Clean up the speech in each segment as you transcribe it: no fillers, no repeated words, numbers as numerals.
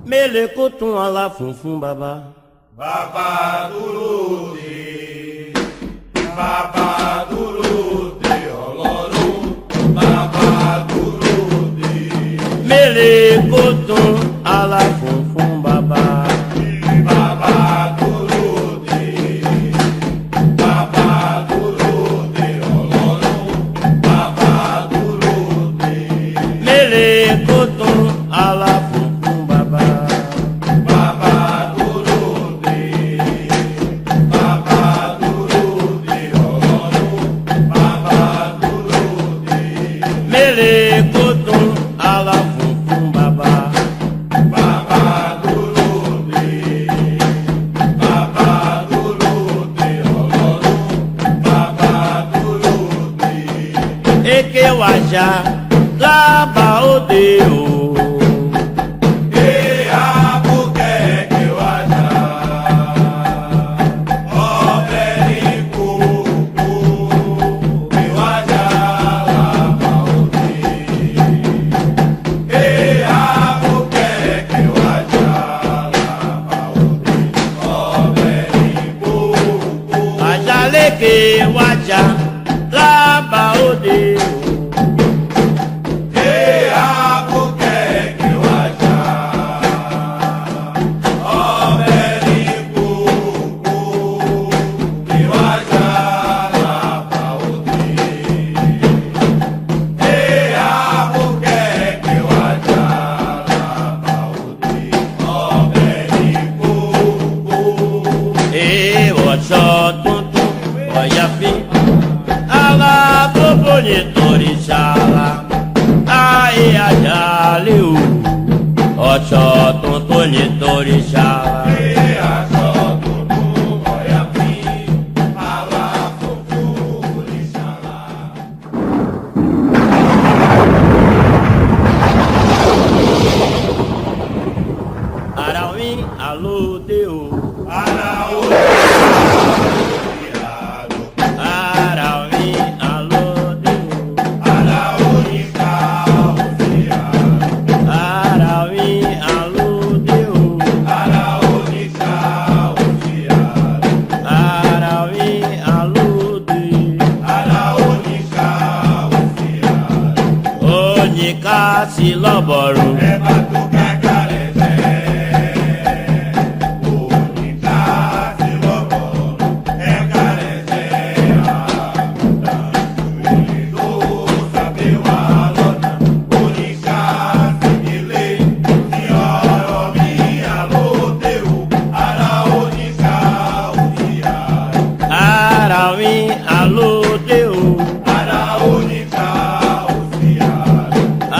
mélé coton à la funfun baba. Baba dúró dè, baba dúró dè Ọlọ́run, baba dúró dè. Mélé coton à la funfun baba. Baba dúró dè, baba dúró dè Ọlọ́run, baba dúró dè. Mélé coton à la funfun baba. Mélé coton à la funfun baba. Baba dúró dè, baba dúró dè Ọlọ́run, baba dúró dè. Eke waja laba ode o. Ajaleke waja laba ode o. Ọ̀ṣọ́ tuntun ọ̀yàfin alábòbò nítorí ṣáàlà ayé àjálẹ̀ o. Ọ̀ṣọ́ tuntun nítorí ṣáàlà. Ara mi alóde o. Ara o. Kasi lọ́bọ̀rù. Ẹ bá tó kàkà rẹ̀ sẹ́. Oníta sí lọ́bọ̀rù. Ẹ kà rẹ̀ sẹ́. Àgùntàn ìwé tó sábẹ́ wà lọ́nà. Oníta sí ilé. Ní ọ̀rọ̀ mi àlóde o. Ara oníta òdìyà. Ara mi àlóde o. Ara oníta.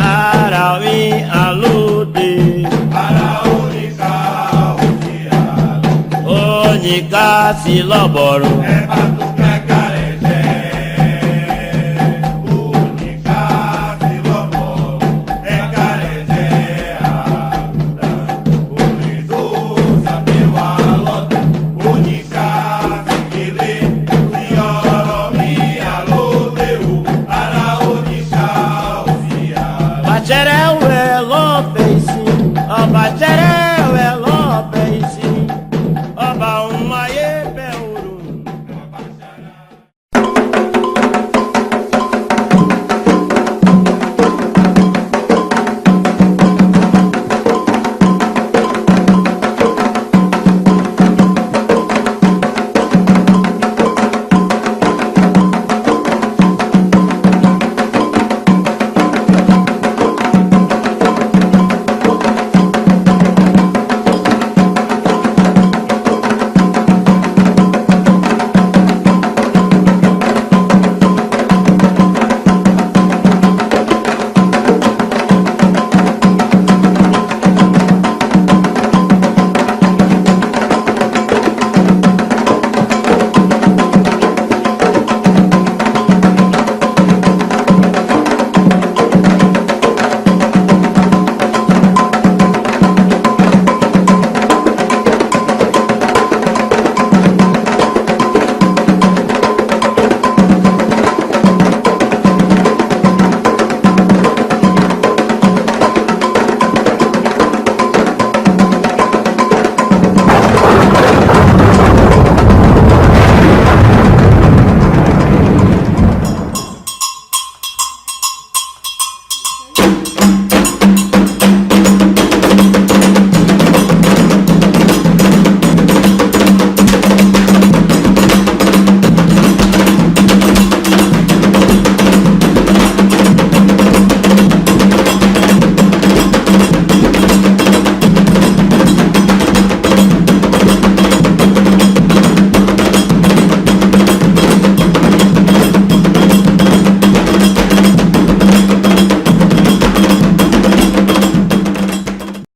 Ara mi alóde. Ara oníka òdìyà. Oníka sí lọ́bọ̀rù. Ẹ bá